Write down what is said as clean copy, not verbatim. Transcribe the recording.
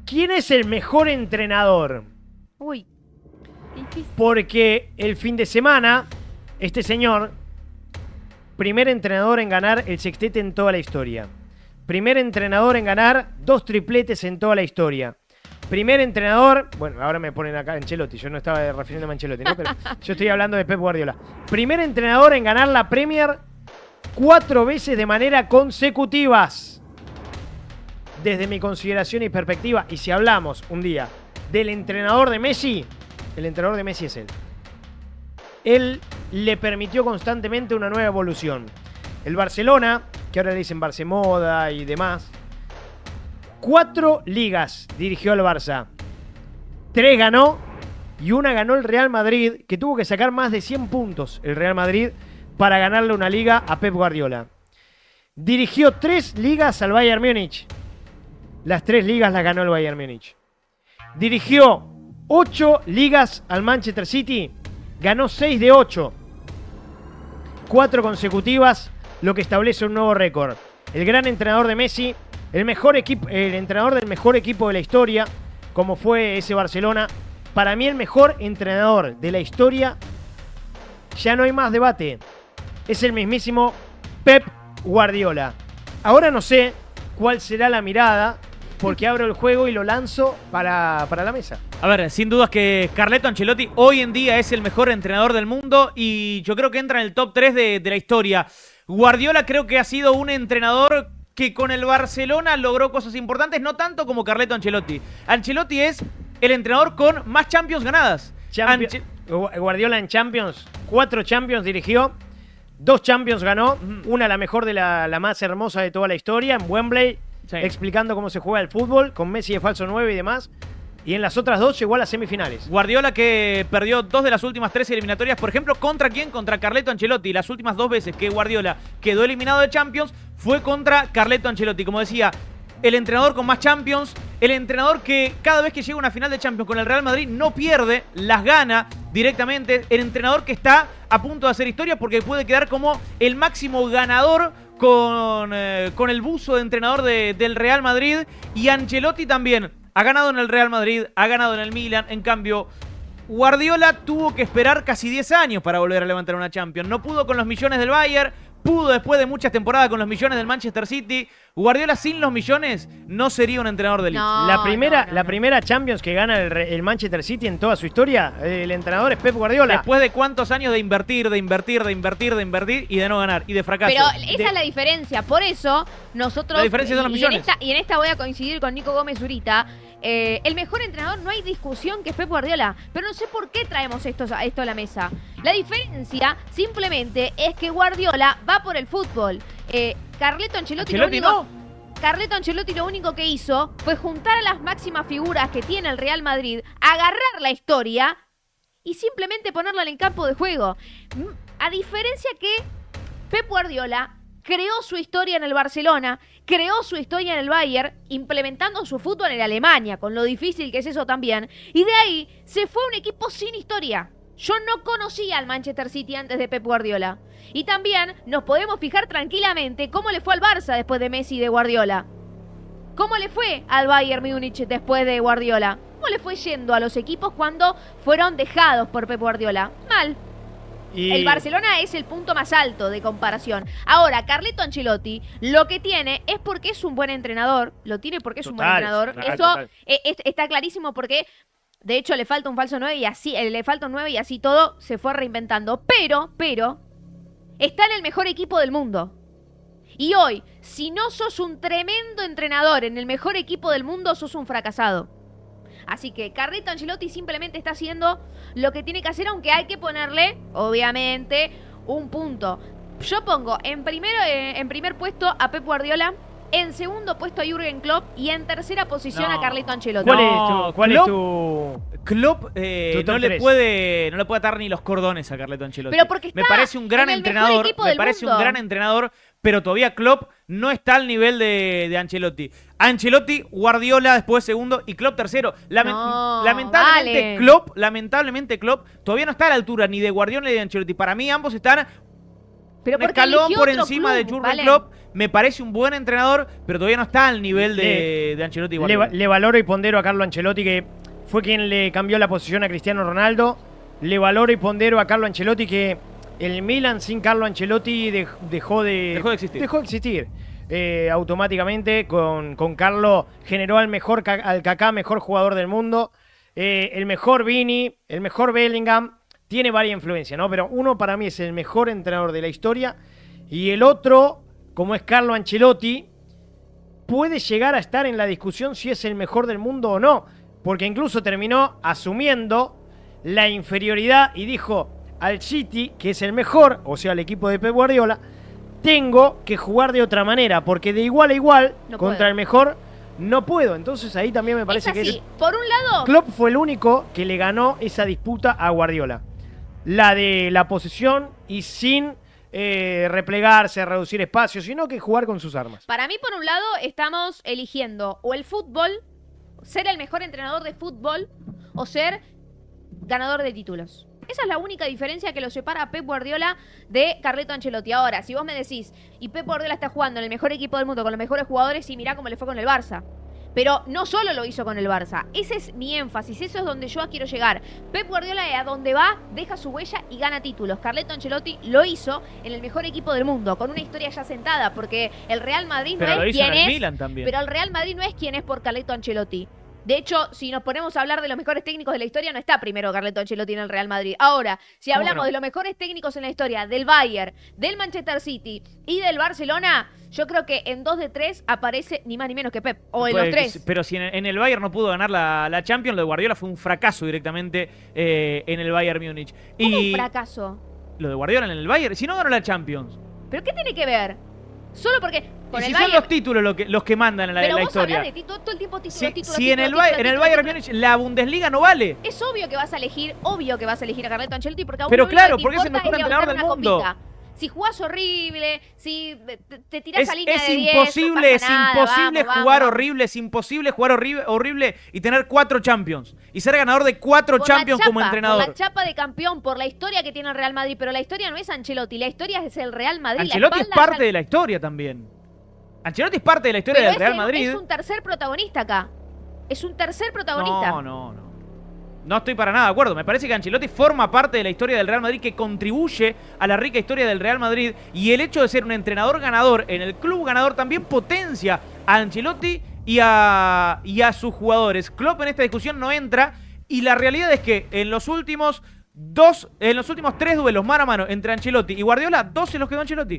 ¿Quién es el mejor entrenador? Uy, difícil. Porque el fin de semana, este señor, primer entrenador en ganar el sextete en toda la historia. Primer entrenador en ganar 2 tripletes en toda la historia. Primer entrenador, bueno, ahora me ponen acá Ancelotti, yo no estaba refiriéndome a Ancelotti, ¿no? Pero yo estoy hablando de Pep Guardiola. Primer entrenador en ganar la Premier 4 veces de manera consecutivas. Desde mi consideración y perspectiva, y si hablamos un día del entrenador de Messi, el entrenador de Messi es él. Él le permitió constantemente una nueva evolución. El Barcelona, que ahora le dicen Barcemoda y demás, 4 ligas dirigió al Barça. 3 ganó y una ganó el Real Madrid, que tuvo que sacar más de 100 puntos el Real Madrid para ganarle una liga a Pep Guardiola. Dirigió 3 ligas al Bayern Múnich. Las 3 ligas las ganó el Bayern Múnich. Dirigió 8 ligas al Manchester City. Ganó 6 de 8. 4 consecutivas, lo que establece un nuevo récord. El gran entrenador de Messi, el entrenador del mejor equipo de la historia, como fue ese Barcelona. Para mí el mejor entrenador de la historia, ya no hay más debate. Es el mismísimo Pep Guardiola. Ahora no sé cuál será la mirada, porque abro el juego y lo lanzo para la mesa. A ver, sin dudas que Carleto Ancelotti hoy en día es el mejor entrenador del mundo y yo creo que entra en el top 3 de la historia. Guardiola creo que ha sido un entrenador que con el Barcelona logró cosas importantes, no tanto como Carleto Ancelotti. Ancelotti es el entrenador con más Champions ganadas. Guardiola en Champions, 4 Champions dirigió, 2 Champions ganó, una la mejor de la más hermosa de toda la historia, en Wembley, sí, explicando cómo se juega el fútbol, con Messi de falso 9 y demás. Y en las otras 2 llegó a las semifinales. Guardiola que perdió 2 de las últimas 3 eliminatorias, por ejemplo, ¿contra quién? Contra Carleto Ancelotti. Las últimas 2 veces que Guardiola quedó eliminado de Champions fue contra Carleto Ancelotti. Como decía, el entrenador con más Champions, el entrenador que cada vez que llega a una final de Champions con el Real Madrid no pierde, las gana directamente. El entrenador que está a punto de hacer historia porque puede quedar como el máximo ganador con el buzo de entrenador del Real Madrid. Y Ancelotti también ha ganado en el Real Madrid, ha ganado en el Milan. En cambio, Guardiola tuvo que esperar casi 10 años para volver a levantar una Champions. No pudo con los millones del Bayern, pudo después de muchas temporadas con los millones del Manchester City. Guardiola sin los millones no sería un entrenador de élite. No, la primera Champions que gana el Manchester City en toda su historia, el entrenador es Pep Guardiola. Después de cuántos años de invertir y de no ganar y de fracaso. Pero esa es la diferencia. Por eso nosotros... La diferencia son los millones. Y en esta voy a coincidir con Nico Gómez Zurita. El mejor entrenador, no hay discusión, que es Pep Guardiola. Pero no sé por qué traemos esto a la mesa. La diferencia simplemente es que Guardiola va por el fútbol. Carleto Ancelotti lo único que hizo fue juntar a las máximas figuras que tiene el Real Madrid, agarrar la historia y simplemente ponerla en el campo de juego. A diferencia que Pep Guardiola creó su historia en el Barcelona, creó su historia en el Bayern, implementando su fútbol en Alemania, con lo difícil que es eso también. Y de ahí se fue un equipo sin historia. Yo no conocía al Manchester City antes de Pep Guardiola. Y también nos podemos fijar tranquilamente cómo le fue al Barça después de Messi y de Guardiola. ¿Cómo le fue al Bayern Múnich después de Guardiola? ¿Cómo le fue yendo a los equipos cuando fueron dejados por Pep Guardiola? Mal. El Barcelona es el punto más alto de comparación. Ahora, Carleto Ancelotti lo que tiene es porque es un buen entrenador. Lo tiene porque es un buen entrenador. Eso está clarísimo porque, de hecho, le falta un falso 9 y así todo se fue reinventando. Pero, está en el mejor equipo del mundo. Y hoy, si no sos un tremendo entrenador en el mejor equipo del mundo, sos un fracasado. Así que Carleto Ancelotti simplemente está haciendo lo que tiene que hacer, aunque hay que ponerle, obviamente, un punto. Yo pongo en primer puesto a Pep Guardiola, en segundo puesto a Jürgen Klopp y en tercera posición a Carleto Ancelotti. ¿Cuál es tu Klopp no le puede atar ni los cordones a Carleto Ancelotti. Pero porque me parece un gran entrenador, pero todavía Klopp no está al nivel de Ancelotti. Ancelotti, Guardiola después segundo y Klopp tercero. Lamentablemente Klopp todavía no está a la altura ni de Guardiola ni de Ancelotti. Para mí ambos están Pero un porque escalón eligió por otro encima de club, Jürgen ¿vale? Klopp. Me parece un buen entrenador, pero todavía no está al nivel de Ancelotti y Guardiola. Le valoro y pondero a Carlo Ancelotti, que fue quien le cambió la posición a Cristiano Ronaldo. Le valoro y pondero a Carlo Ancelotti, que el Milan sin Carlo Ancelotti dejó de existir. Automáticamente con Carlo generó al Kaká mejor jugador del mundo, el mejor Vini, el mejor Bellingham. Tiene varias influencias, ¿no? Pero uno para mí es el mejor entrenador de la historia y el otro, como es Carlo Ancelotti, puede llegar a estar en la discusión si es el mejor del mundo o no, porque incluso terminó asumiendo la inferioridad y dijo al City, que es el mejor, o sea, al equipo de Pep Guardiola, tengo que jugar de otra manera, porque de igual a igual No contra puedo. el mejor no puedo. Entonces ahí también me parece Es así. que Por un lado, Klopp fue el único que le ganó esa disputa a Guardiola. La de la posesión y sin replegarse, reducir espacio, sino que jugar con sus armas. para mí, por un lado, estamos eligiendo o el fútbol, ser el mejor entrenador de fútbol, o ser ganador de títulos. Esa es la única diferencia que lo separa a Pep Guardiola de Carleto Ancelotti. Ahora, si vos me decís, y Pep Guardiola está jugando en el mejor equipo del mundo con los mejores jugadores, y mirá cómo le fue con el Barça. Pero no solo lo hizo con el Barça. Ese es mi énfasis, eso es donde yo quiero llegar. Pep Guardiola, a donde va, deja su huella y gana títulos. Carleto Ancelotti lo hizo en el mejor equipo del mundo, con una historia ya sentada, porque el Real Madrid Pero no lo es hizo en quien el es. Milan también. Pero el Real Madrid no es quien es por Carleto Ancelotti. De hecho, si nos ponemos a hablar de los mejores técnicos de la historia, no está primero Carleto Ancelotti en el Real Madrid. Ahora, si ¿Cómo hablamos no? de los mejores técnicos en la historia, del Bayern, del Manchester City y del Barcelona, yo creo que en 2 de 3 aparece ni más ni menos que Pep. O en los 3. Pero si en el Bayern no pudo ganar la Champions, lo de Guardiola fue un fracaso directamente en el Bayern Múnich. ¿Cómo un Y fracaso? lo de Guardiola en el Bayern, si no ganó la Champions. ¿Pero qué tiene que ver? Solo porque con Y si el son Bayern... los títulos los que mandan en pero la vos historia. hablás de todo el tiempo títulos, títulos, Si en el títulos, Bayern títulos, Múnich la Bundesliga no vale. es obvio que vas a elegir a Carleto Ancelotti porque a vos Pero lo único claro, que te porque es el importa mejor entrenador levantar del una mundo. copita. Si jugás horrible, si te tirás a línea Es de 10, imposible, no pasa nada, imposible vamos, jugar vamos. horrible, es imposible jugar horrible y tener 4 Champions. Y ser ganador de 4 Por la Champions como chapa, entrenador. Por la chapa de campeón, por la historia que tiene el Real Madrid, pero la historia no es Ancelotti, la historia es el Real Madrid. Ancelotti es parte de la historia también. Ancelotti es parte de la historia del Real Madrid. Es un tercer protagonista acá. Es un tercer protagonista. No. No estoy para nada de acuerdo. Me parece que Ancelotti forma parte de la historia del Real Madrid, que contribuye a la rica historia del Real Madrid. Y el hecho de ser un entrenador ganador en el club ganador también potencia a Ancelotti y a sus jugadores. Klopp en esta discusión no entra. Y la realidad es que en los últimos 3 duelos mano a mano entre Ancelotti y Guardiola, 2 se los quedó Ancelotti.